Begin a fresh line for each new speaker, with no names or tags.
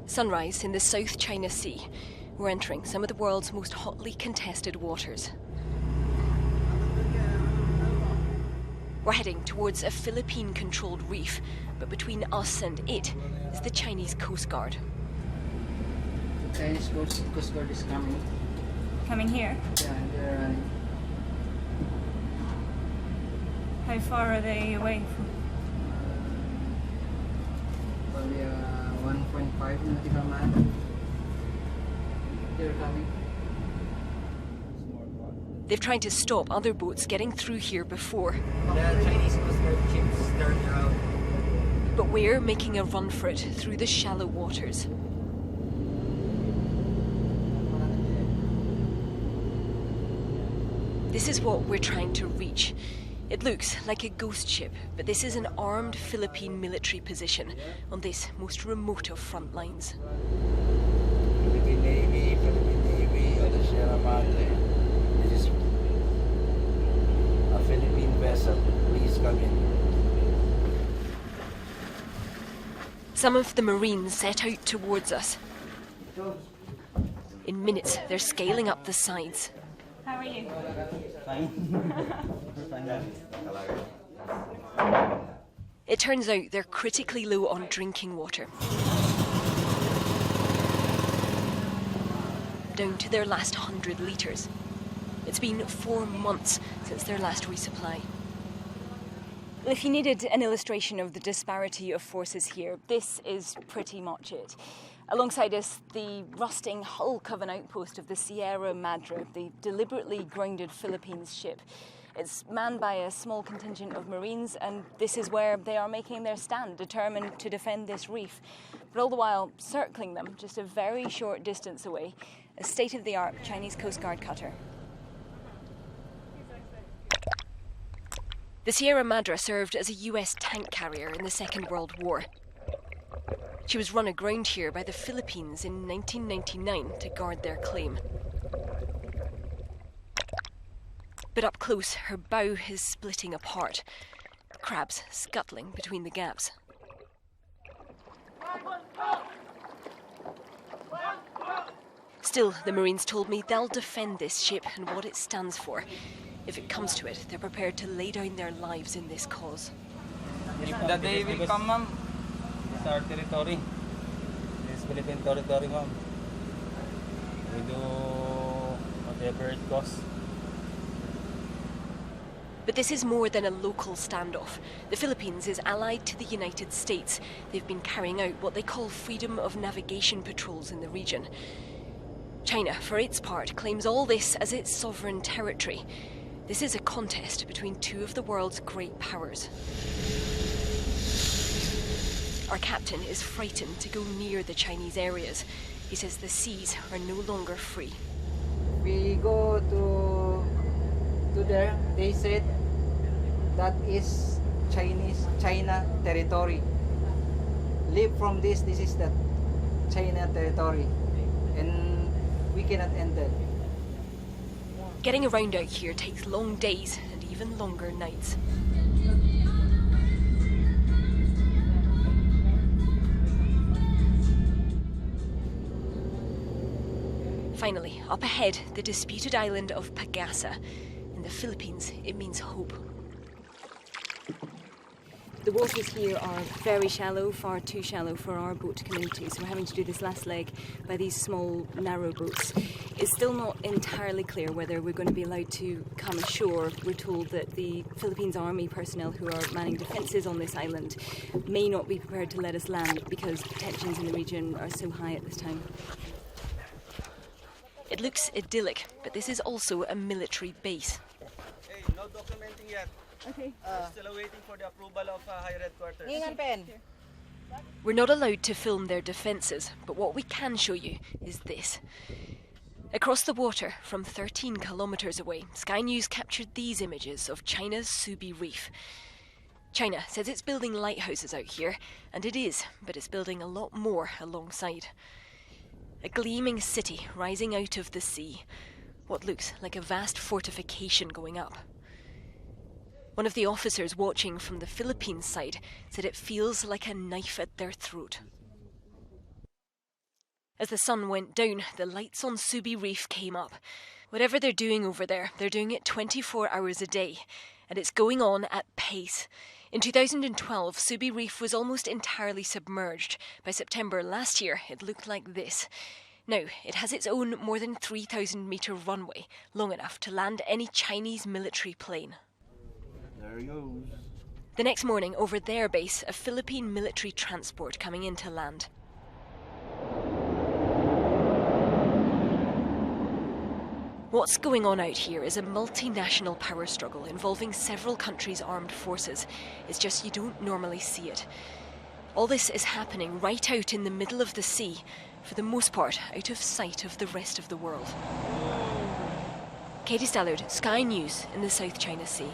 Sunrise in the South China Sea. We're entering some of the world's most hotly contested waters. We're heading towards a Philippine-controlled reef, but between us and it is the Chinese Coast Guard.
The Chinese Coast Guard is coming.
Coming here?
Yeah, they're
How far are they away from?
probably 1.5 nautical mile. They're coming.
They've tried to stop other boats getting through here before.
The Chinese Coast Guard ships turn around.
But we're making a run for it through the shallow waters. This is what we're trying to reach. It looks like a ghost ship, but this is an armed Philippine military position on this most remote of front lines.
Philippine Navy, or the Sierra Madre. This is a Philippine vessel. Please come in.
Some of the Marines set out towards us. In minutes, they're scaling up the sides.
How are you?
It turns out they're critically low on drinking water. Down to their last 100 litres. It's been 4 months since their last resupply. If you needed an illustration of the disparity of forces here, this is pretty much it. Alongside us, the rusting hulk of an outpost of the Sierra Madre, the deliberately grounded Philippines ship. It's manned by a small contingent of Marines, and this is where they are making their stand, determined to defend this reef. But all the while, circling them, just a very short distance away, a state-of-the-art Chinese Coast Guard cutter. The Sierra Madre served as a US tank carrier in the Second World War. She was run aground here by the Philippines in 1999 to guard their claim. But up close, her bow is splitting apart, crabs scuttling between the gaps. Still, the Marines told me they'll defend this ship and what it stands for. If it comes to it, they're prepared to lay down their lives in this cause.
If the day will come, ma'am, it's our territory. It's Philippine territory, ma'am. We do whatever it costs.
But this is more than a local standoff. The Philippines is allied to the United States. They've been carrying out what they call freedom of navigation patrols in the region. China, for its part, claims all this as its sovereign territory. This is a contest between two of the world's great powers. Our captain is frightened to go near the Chinese areas. He says the seas are no longer free.
We go to there. They said that is China territory. Leave from this. This is the China territory, and we cannot enter.
Getting around out here takes long days and even longer nights. Finally, up ahead, the disputed island of Pagasa. In the Philippines, it means hope. The waters here are very shallow, far too shallow for our boat to come into, so we're having to do this last leg by these small, narrow boats. It's still not entirely clear whether we're going to be allowed to come ashore. We're told that the Philippines Army personnel who are manning defences on this island may not be prepared to let us land because tensions in the region are so high at this time. It looks idyllic, but this is also a military base.
Hey, no documenting yet.
Okay.
Still waiting for the approval of higher headquarters.
We're not allowed to film their defences, but what we can show you is this. Across the water, from 13 kilometres away, Sky News captured these images of China's Subi Reef. China says it's building lighthouses out here, and it is, but it's building a lot more alongside. A gleaming city rising out of the sea, what looks like a vast fortification going up. One of the officers watching from the Philippines side said it feels like a knife at their throat. As the sun went down, the lights on Subi Reef came up. Whatever they're doing over there, they're doing it 24 hours a day. And it's going on at pace. In 2012, Subi Reef was almost entirely submerged. By September last year, it looked like this. Now, it has its own more than 3,000-metre runway, long enough to land any Chinese military plane.
There he goes.
The next morning, over their base, a Philippine military transport coming in to land. What's going on out here is a multinational power struggle involving several countries' armed forces. It's just you don't normally see it. All this is happening right out in the middle of the sea, for the most part out of sight of the rest of the world. Katie Stallard, Sky News in the South China Sea.